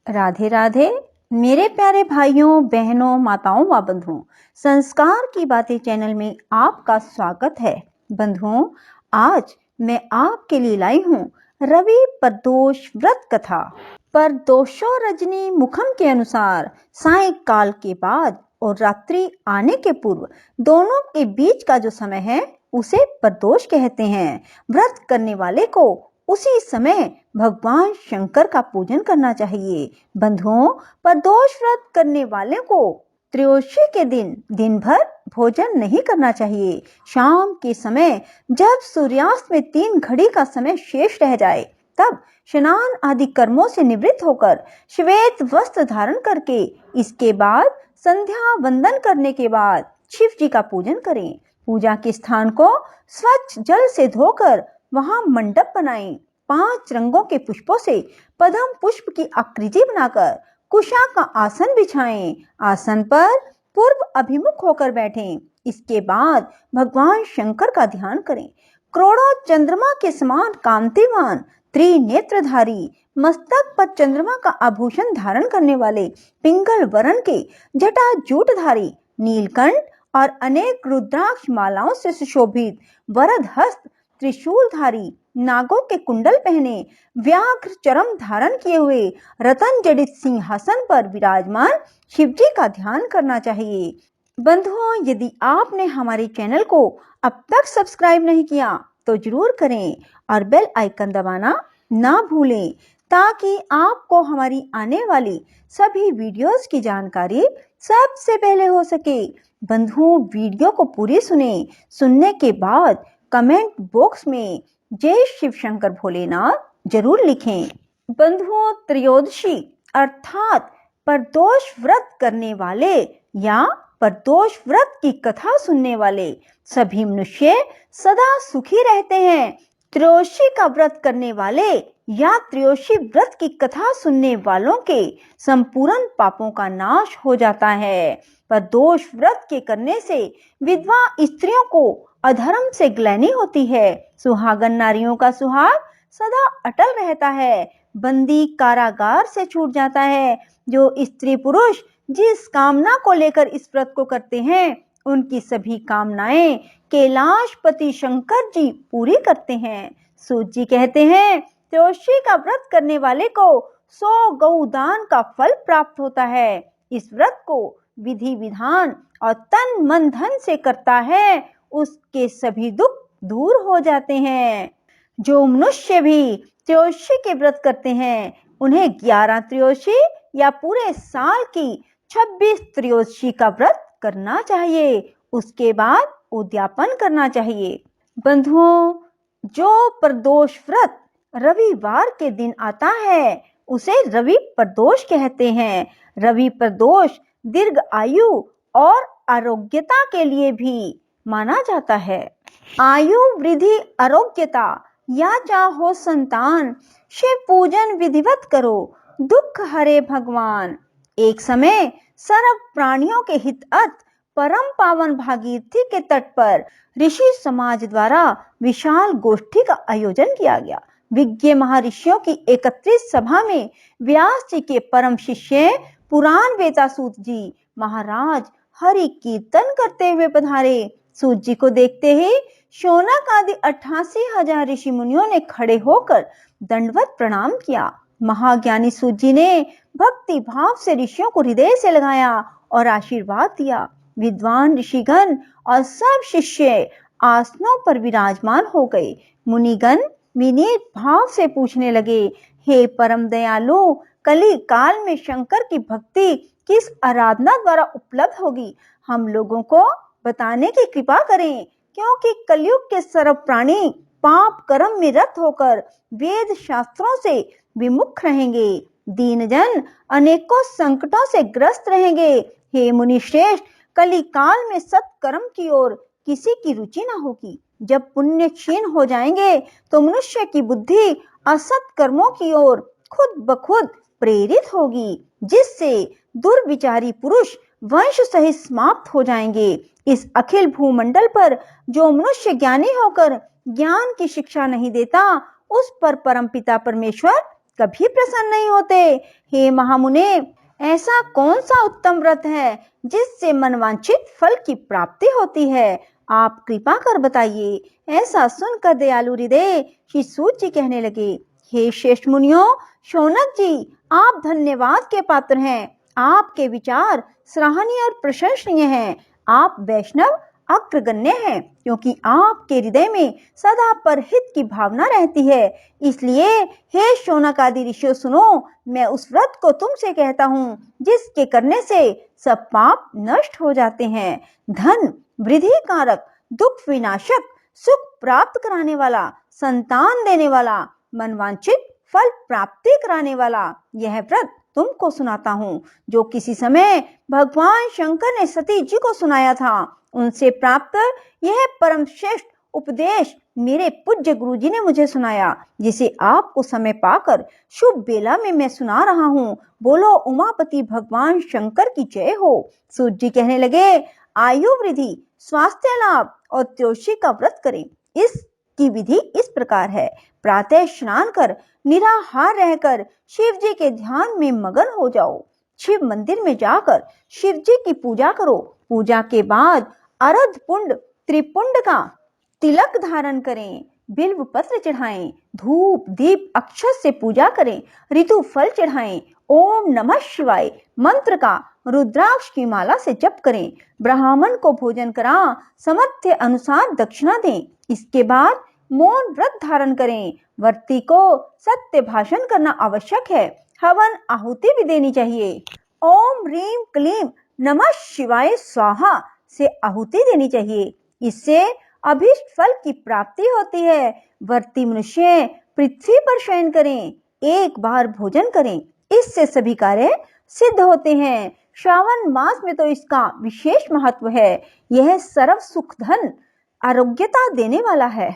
राधे राधे मेरे प्यारे भाइयों बहनों माताओं व बंधुओं, संस्कार की बातें चैनल में आपका स्वागत है। बंधुओं, आज मैं आपके लिए लाई हूँ रवि प्रदोष व्रत कथा। प्रदोषो रजनी मुखम के अनुसार सायंकाल के बाद और रात्रि आने के पूर्व दोनों के बीच का जो समय है उसे प्रदोष कहते हैं। व्रत करने वाले को उसी समय भगवान शंकर का पूजन करना चाहिए। बंधुओं, प्रदोष व्रत करने वाले को त्रयोदशी के दिन भर भोजन नहीं करना चाहिए। शाम के समय जब सूर्यास्त में 3 घड़ी का समय शेष रह जाए तब स्नान आदि कर्मों से निवृत्त होकर श्वेत वस्त्र धारण करके इसके बाद संध्या वंदन करने के बाद शिव जी का पूजन करें। पूजा के स्थान को स्वच्छ जल से धोकर वहां मंडप बनाएं। 5 रंगों के पुष्पों से पद्म पुष्प की आकृति बनाकर कुशा का आसन बिछाएं। आसन पर पूर्व अभिमुख होकर बैठें। इसके बाद भगवान शंकर का ध्यान करें। करोड़ों चंद्रमा के समान कांतिवान त्रिनेत्रधारी मस्तक पर चंद्रमा का आभूषण धारण करने वाले पिंगल वर्ण के जटाजूटधारी नीलकंठ और अनेक रुद्राक्ष मालाओं से सुशोभित वरद हस्त त्रिशूलधारी नागों के कुंडल पहने व्याघ्र चरम धारण किए हुए रतन जड़ित सिंहासन पर विराजमान शिवजी का ध्यान करना चाहिए। बंधुओं, यदि आपने हमारे चैनल को अब तक सब्सक्राइब नहीं किया तो जरूर करें और बेल आइकन दबाना ना भूलें ताकि आपको हमारी आने वाली सभी वीडियोस की जानकारी सबसे पहले हो सके। बंधुओं, वीडियो को पूरी सुनने के बाद कमेंट बॉक्स में जय शिव शंकर भोलेनाथ जरूर लिखें। बंधुओं, त्रयोदशी अर्थात प्रदोष व्रत करने वाले या प्रदोष व्रत की कथा सुनने वाले सभी मनुष्य सदा सुखी रहते हैं। त्रयोदशी का व्रत करने वाले या त्रयोदशी व्रत की कथा सुनने वालों के संपूर्ण पापों का नाश हो जाता है। प्रदोष व्रत के करने से विधवा स्त्रियों को अधर्म से ग्लानि होती है। सुहागन नारियों का सुहाग सदा अटल रहता है। बंदी कारागार से छूट जाता है। जो स्त्री पुरुष जिस कामना को लेकर इस व्रत को करते हैं उनकी सभी कामनाएं कैलाशपति शंकर जी पूरी करते हैं। सूत जी कहते हैं, त्रयोदशी का व्रत करने वाले को 100 गौदान का फल प्राप्त होता है। इस व्रत को विधि विधान और तन मन धन से करता है उसके सभी दुख दूर हो जाते हैं। जो मनुष्य भी त्रयोदशी के व्रत करते हैं उन्हें 11 त्रयोदशी या पूरे साल की 26 त्रयोदशी का व्रत करना चाहिए। उसके बाद उद्यापन करना चाहिए। बंधुओं, जो प्रदोष व्रत रविवार के दिन आता है उसे रवि प्रदोष कहते हैं। रवि प्रदोष दीर्घ आयु और आरोग्यता के लिए भी माना जाता है। आयु वृद्धि आरोग्यता या चाहो संतान, शिव पूजन विधिवत करो, दुख हरे भगवान। एक समय सर्व प्राणियों के हितअर्थ परम पावन भागीरथी के तट पर ऋषि समाज द्वारा विशाल गोष्ठी का आयोजन किया गया। विज्ञ महर्षियों की एकत्रित सभा में व्यास जी के परम शिष्य पुराण वेतासूत जी महाराज हरि कीर्तन करते हुए पधारे। सूत जी को देखते ही शौनक आदि 88,000 ऋषि मुनियों ने खड़े होकर दंडवत प्रणाम किया। महाज्ञानी सूत जी ने भक्ति भाव से ऋषियों को हृदय से लगाया और आशीर्वाद दिया। विद्वान ऋषिगण और सब शिष्य आसनों पर विराजमान हो गए। मुनिगण विनीत भाव से पूछने लगे, हे परम दयालु, कली काल में शंकर की भक्ति किस आराधना द्वारा उपलब्ध होगी? हम लोगों को बताने की कृपा करें, क्योंकि कलयुग के सर्व प्राणी पाप कर्म में रत होकर वेद शास्त्रों से विमुख रहेंगे। दीन जन अनेकों संकटों से ग्रस्त रहेंगे। हे मुनि श्रेष्ठ, कली काल में सत्कर्म की ओर किसी की रुचि न होगी। जब पुण्य क्षीण हो जाएंगे तो मनुष्य की बुद्धि असत कर्मों की ओर खुद ब खुद प्रेरित होगी, जिससे दुर्विचारी पुरुष वंश सहित समाप्त हो जाएंगे। इस अखिल भूमंडल पर जो मनुष्य ज्ञानी होकर ज्ञान की शिक्षा नहीं देता, उस पर परमपिता परमेश्वर कभी प्रसन्न नहीं होते। हे महामुने, ऐसा कौन सा उत्तम व्रत है जिससे मनवांछित फल की प्राप्ति होती है? आप कृपा कर बताइए। ऐसा सुनकर दयालु हृदय श्री सूत जी कहने लगे, हे श्रेष्ठ मुनियों, शौनक जी, आप धन्यवाद के पात्र हैं। आपके विचार सराहनीय और प्रशंसनीय हैं। आप वैष्णव अग्रगण्य हैं, क्योंकि आपके हृदय में सदा परहित की भावना रहती है। इसलिए हे शौनक आदि ऋषियों, सुनो, मैं उस व्रत को तुमसे कहता हूँ जिसके करने से सब पाप नष्ट हो जाते हैं। धन वृद्धि कारक, दुख विनाशक, सुख प्राप्त कराने वाला, संतान देने वाला, मनवांछित फल प्राप्ति कराने वाला यह व्रत तुमको सुनाता हूँ, जो किसी समय भगवान शंकर ने सती जी को सुनाया था। उनसे प्राप्त यह परम श्रेष्ठ उपदेश मेरे पूज्य गुरु जी ने मुझे सुनाया, जिसे आपको समय पाकर शुभ बेला में मैं सुना रहा हूँ। बोलो उमापति भगवान शंकर की जय हो। सूत जी कहने लगे, आयु वृद्धि, स्वास्थ्य लाभ और त्योशी का व्रत करें। इसकी विधि इस प्रकार है। प्रातः स्नान कर निराहार रहकर शिव जी के ध्यान में मगन हो जाओ। शिव मंदिर में जाकर शिव जी की पूजा करो। पूजा के बाद अर्ध पुंड त्रिपुंड का तिलक धारण करें। बिल्व पत्र चढ़ाएं। धूप दीप अक्षत से पूजा करें। ऋतु फल चढ़ाएं। ओम नमः शिवाय मंत्र का रुद्राक्ष की माला से जप करें। ब्राह्मण को भोजन करा सामर्थ्य अनुसार दक्षिणा दें। इसके बाद मौन व्रत धारण करें। व्रती को सत्य भाषण करना आवश्यक है। हवन आहुति भी देनी चाहिए। ओम ह्रीम क्लीम नमः शिवाय स्वाहा से आहुति देनी चाहिए। इससे अभीष्ट फल की प्राप्ति होती है। व्रती मनुष्य पृथ्वी पर शयन करें। एक बार भोजन करें। इससे सभी कार्य सिद्ध होते हैं। श्रावण मास में तो इसका विशेष महत्व है। यह सर्व सुख धन आरोग्यता देने वाला है।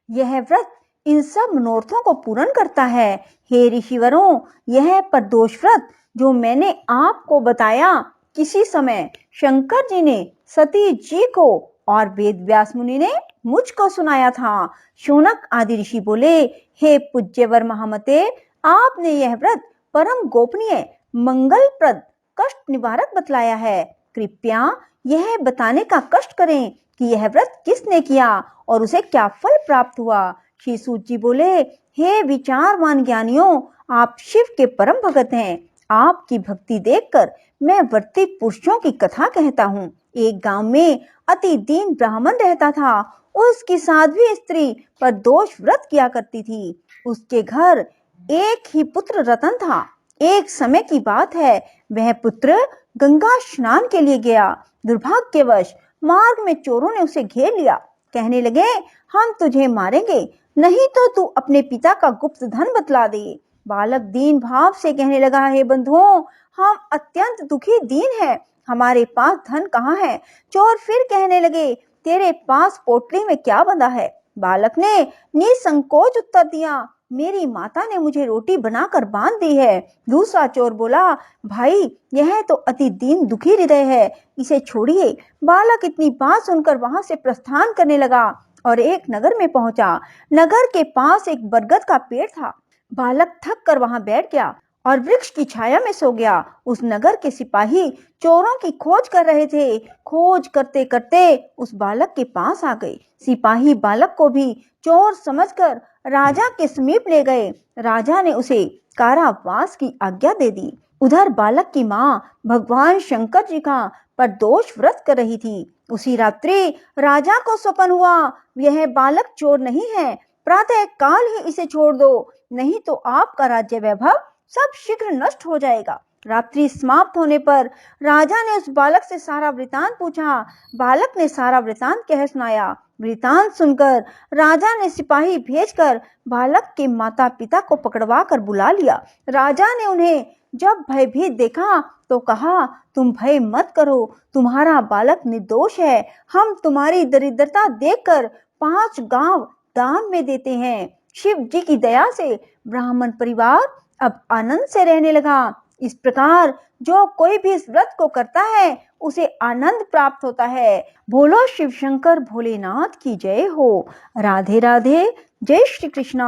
यह व्रत इन सब मनोरथों को पूर्ण करता है। हे ऋषिवरों, यह प्रदोष व्रत जो मैंने आपको बताया, किसी समय शंकर जी ने सती जी को और वेद व्यास मुनि ने मुझको सुनाया था। शौनक आदि ऋषि बोले, हे पूज्यवर महामते, आपने यह व्रत परम गोपनीय, मंगलप्रद, कष्ट निवारक बतलाया है। कृपया यह बताने का कष्ट करें कि यह व्रत किसने किया और उसे क्या फल प्राप्त हुआ। श्री सूत जी बोले, हे विचारवान ज्ञानियों, आप शिव के परम भगत हैं। आपकी भक्ति देखकर मैं व्रती पुरुषों की कथा कहता हूँ। एक गांव में अति दीन ब्राह्मण रहता था। उसकी साध्वी स्त्री प्रदोष व्रत किया करती थी। उसके घर एक ही पुत्र रतन था। एक समय की बात है, वह पुत्र गंगा स्नान के लिए गया। दुर्भाग्यवश मार्ग में चोरों ने उसे घेर लिया। कहने लगे, हम तुझे मारेंगे, नहीं तो तू अपने पिता का गुप्त धन बतला दे। बालक दीन भाव से कहने लगा, हे बंधुओं, हम अत्यंत दुखी दीन हैं, हमारे पास धन कहाँ है। चोर फिर कहने लगे, तेरे पास पोटली में क्या बंधा है। बालक ने निसंकोच उत्तर दिया, मेरी माता ने मुझे रोटी बनाकर बांध दी है। दूसरा चोर बोला, भाई यह तो अति दीन दुखी हृदय है, इसे छोड़िए। बालक इतनी बात सुनकर वहां से प्रस्थान करने लगा और एक नगर में पहुंचा। नगर के पास एक बरगद का पेड़ था। बालक थक कर वहां बैठ गया और वृक्ष की छाया में सो गया। उस नगर के सिपाही चोरों की खोज कर रहे थे। खोज करते करते उस बालक के पास आ गए। सिपाही बालक को भी चोर समझकर राजा के समीप ले गए। राजा ने उसे कारावास की आज्ञा दे दी। उधर बालक की माँ भगवान शंकर जी का प्रदोष व्रत कर रही थी। उसी रात्रि राजा को स्वप्न हुआ, यह बालक चोर नहीं है, प्रातः काल ही इसे छोड़ दो, नहीं तो आपका राज्य वैभव सब शीघ्र नष्ट हो जाएगा। रात्रि समाप्त होने पर राजा ने उस बालक से सारा वृतांत पूछा। बालक ने सारा वृतांत कह सुनाया। वृतांत सुनकर राजा ने सिपाही भेजकर बालक के माता पिता को पकड़वा कर बुला लिया। राजा ने उन्हें जब भयभीत देखा तो कहा, तुम भय मत करो, तुम्हारा बालक निर्दोष है। हम तुम्हारी दरिद्रता देखकर 5 गांव दान में देते हैं। शिव जी की दया से ब्राह्मण परिवार अब आनंद से रहने लगा। इस प्रकार जो कोई भी इस व्रत को करता है उसे आनंद प्राप्त होता है। बोलो शिव शंकर भोलेनाथ की जय हो। राधे राधे। जय श्री कृष्णा।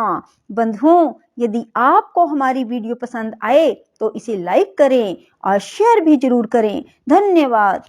बंधुओं, यदि आपको हमारी वीडियो पसंद आए तो इसे लाइक करें और शेयर भी जरूर करें। धन्यवाद।